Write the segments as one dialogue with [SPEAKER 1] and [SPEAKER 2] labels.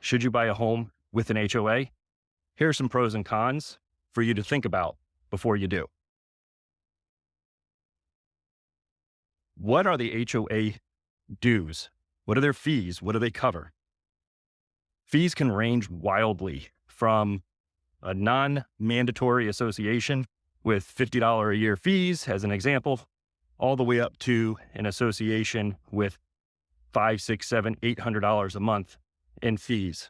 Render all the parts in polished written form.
[SPEAKER 1] should you buy a home with an HOA? Here are some pros and cons for you to think about before you do. What are the HOA dues? What are their fees? What do they cover? Fees can range wildly from a non-mandatory association with $50 a year fees, as an example, all the way up to an association with $500, $600, $700, $800 a month in fees.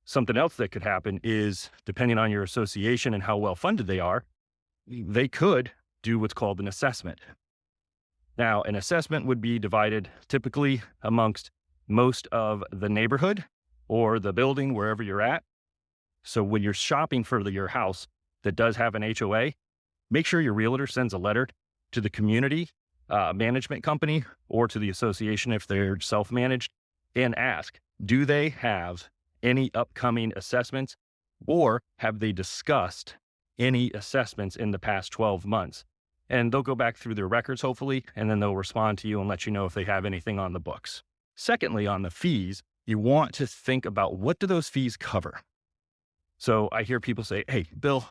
[SPEAKER 1] Something else that could happen is, depending on your association and how well funded they are, they could do what's called an assessment. Now, an assessment would be divided typically amongst most of the neighborhood or the building, wherever you're at. So when you're shopping for your house that does have an HOA, make sure your realtor sends a letter to the community management company or to the association if they're self-managed and ask, do they have any upcoming assessments, or have they discussed any assessments in the past 12 months? And they'll go back through their records, hopefully, and then they'll respond to you and let you know if they have anything on the books. Secondly, on the fees, you want to think about, what do those fees cover? So I hear people say, hey, Bill,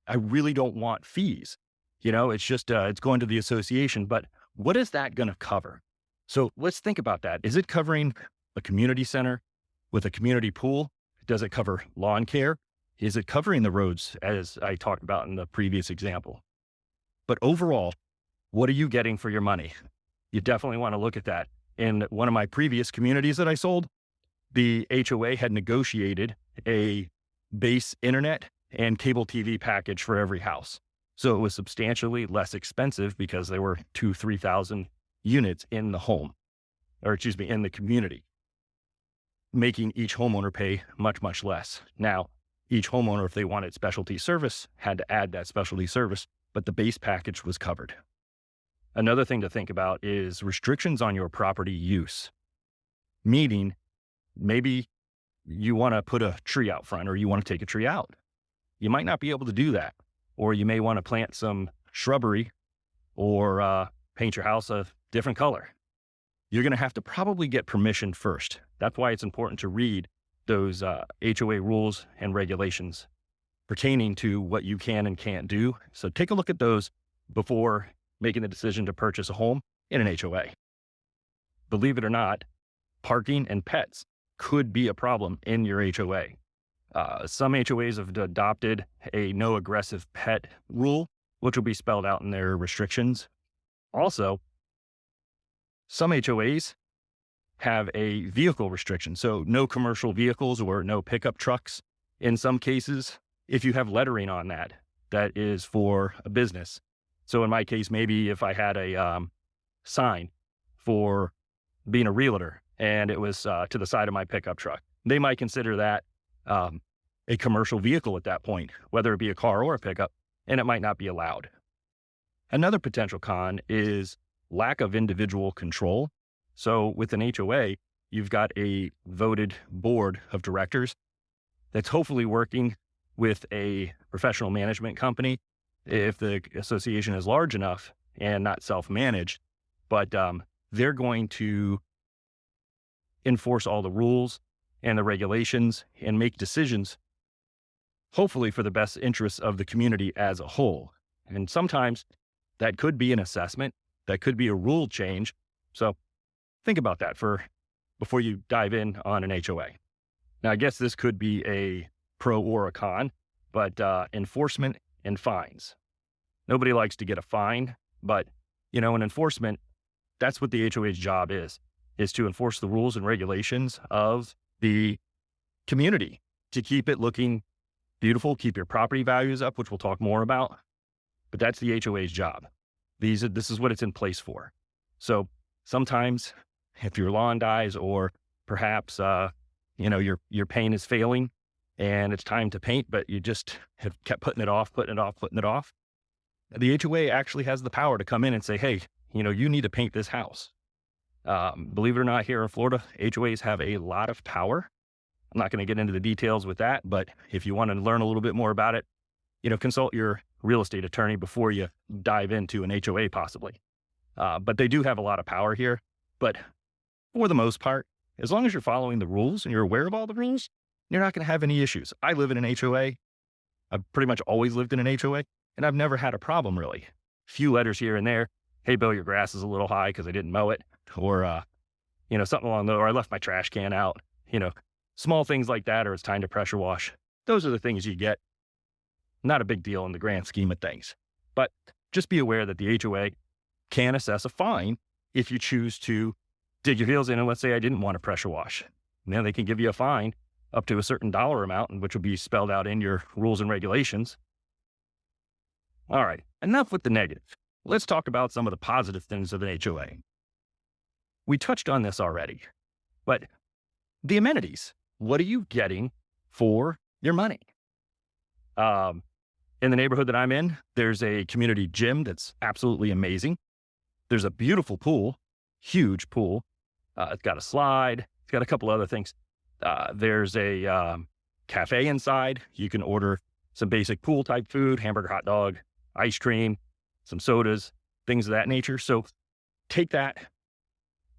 [SPEAKER 1] I really don't want fees. It's just, it's going to the association, but what is that going to cover? So let's think about that. Is it covering a community center with a community pool? Does it cover lawn care? Is it covering the roads, as I talked about in the previous example? But overall, what are you getting for your money? You definitely want to look at that. In one of my previous communities that I sold, the HOA had negotiated a base internet and cable TV package for every house. So it was substantially less expensive because there were 2,000, 3,000 units in the home, in the community, making each homeowner pay much, much less. Now, each homeowner, if they wanted specialty service, had to add that specialty service, but the base package was covered. Another thing to think about is restrictions on your property use. Meaning, maybe you want to put a tree out front, or you want to take a tree out. You might not be able to do that. Or you may want to plant some shrubbery or paint your house a different color. You're going to have to probably get permission first. That's why it's important to read those HOA rules and regulations pertaining to what you can and can't do. So take a look at those before making the decision to purchase a home in an HOA. Believe it or not, parking and pets could be a problem in your HOA. Some HOAs have adopted a no aggressive pet rule, which will be spelled out in their restrictions. Also, some HOAs have a vehicle restriction. So no commercial vehicles or no pickup trucks in some cases, if you have lettering on that, that is for a business. So in my case, maybe if I had a sign for being a realtor and it was to the side of my pickup truck, they might consider that a commercial vehicle at that point, whether it be a car or a pickup, and it might not be allowed. Another potential con is lack of individual control. So with an HOA, you've got a voted board of directors that's hopefully working with a professional management company if the association is large enough and not self-managed, but they're going to enforce all the rules and the regulations and make decisions, hopefully for the best interests of the community as a whole. And sometimes that could be an assessment, that could be a rule change. So think about that before you dive in on an HOA. Now, I guess this could be a pro or a con, but enforcement and fines. Nobody likes to get a fine, but in enforcement, that's what the HOA's job is to enforce the rules and regulations of the community, to keep it looking beautiful, keep your property values up, which we'll talk more about. But that's the HOA's job. This is what it's in place for. So sometimes if your lawn dies, or perhaps your paint is failing and it's time to paint, but you just have kept putting it off, the HOA actually has the power to come in and say, hey, you need to paint this house. Believe it or not, here in Florida, HOAs have a lot of power. I'm not going to get into the details with that, but if you want to learn a little bit more about it, consult your real estate attorney before you dive into an HOA possibly. But they do have a lot of power here. But for the most part, As long as you're following the rules and you're aware of all the rules, you're not going to have any issues. I live in an HOA. I've pretty much always lived in an HOA, and I've never had a problem really. Few letters here and there. Hey, Bill, your grass is a little high because I didn't mow it, or something along those. Or I left my trash can out. Small things like that, or it's time to pressure wash. Those are the things you get. Not a big deal in the grand scheme of things. But just be aware that the HOA can assess a fine if you choose to dig your heels in and let's say I didn't want to pressure wash. Now they can give you a fine up to a certain dollar amount, which will be spelled out in your rules and regulations. All right, enough with the negative. Let's talk about some of the positive things of an HOA. We touched on this already, but the amenities. What are you getting for your money? In the neighborhood that I'm in, there's a community gym that's absolutely amazing. There's a beautiful pool, huge pool. It's got a slide. It's got a couple other things. There's a cafe inside. You can order some basic pool type food, hamburger, hot dog, ice cream, some sodas, things of that nature. So take that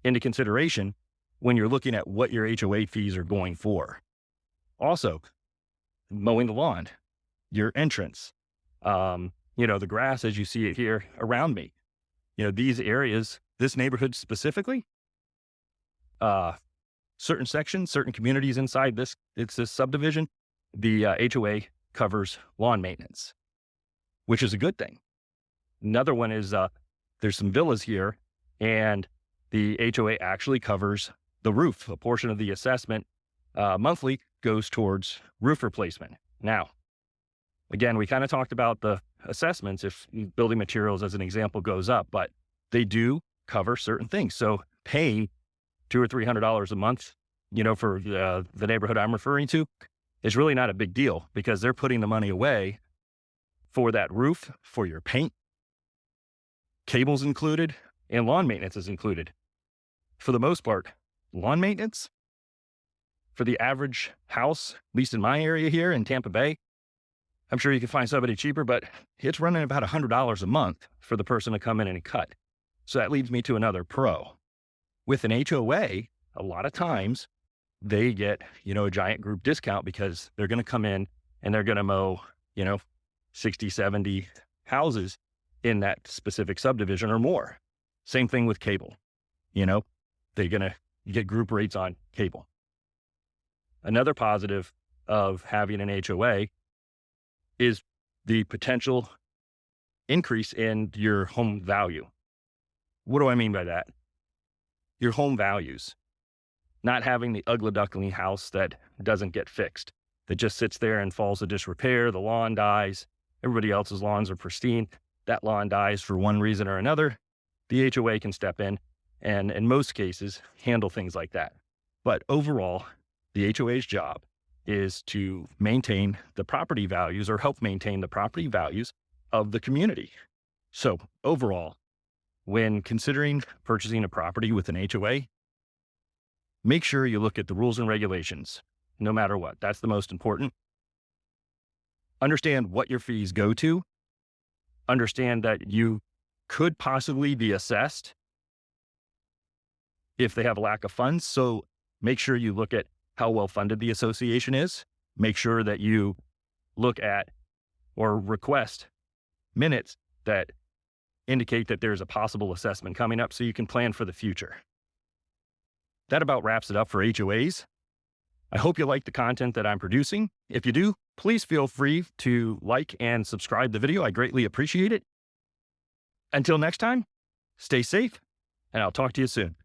[SPEAKER 1] into consideration when you're looking at what your HOA fees are going for. Also, mowing the lawn, your entrance, the grass as you see it here around me. These areas, this neighborhood specifically, certain sections, certain communities inside this subdivision, the HOA covers lawn maintenance, which is a good thing. Another one is there's some villas here, and the HOA actually covers the roof. A portion of the assessment monthly goes towards roof replacement. Now, again, we kind of talked about the assessments if building materials as an example goes up, but they do cover certain things. So paying $200 or $300 a month, for the neighborhood I'm referring to is really not a big deal because they're putting the money away for that roof, for your paint, cables included, and lawn maintenance is included. For the most part, lawn maintenance for the average house, at least in my area here in Tampa Bay, I'm sure you can find somebody cheaper, but it's running about $100 a month for the person to come in and cut. So that leads me to another pro. With an HOA, a lot of times they get, a giant group discount because they're going to come in and they're going to mow, 60, 70 houses in that specific subdivision or more. Same thing with cable. They're going to get group rates on cable. Another positive of having an HOA is the potential increase in your home value. What do I mean by that? Your home values. Not having the ugly duckling house that doesn't get fixed, that just sits there and falls to disrepair, the lawn dies, everybody else's lawns are pristine, that lawn dies for one reason or another, the HOA can step in and in most cases handle things like that. But overall, the HOA's job is to maintain the property values or help maintain the property values of the community. So overall, when considering purchasing a property with an HOA, make sure you look at the rules and regulations, no matter what. That's the most important. Understand what your fees go to. Understand that you could possibly be assessed if they have a lack of funds. So make sure you look at how well funded the association is. Make sure that you look at or request minutes that indicate that there's a possible assessment coming up so you can plan for the future. That about wraps it up for HOAs. I hope you like the content that I'm producing. If you do, please feel free to like and subscribe the video. I greatly appreciate it. Until next time, stay safe, and I'll talk to you soon.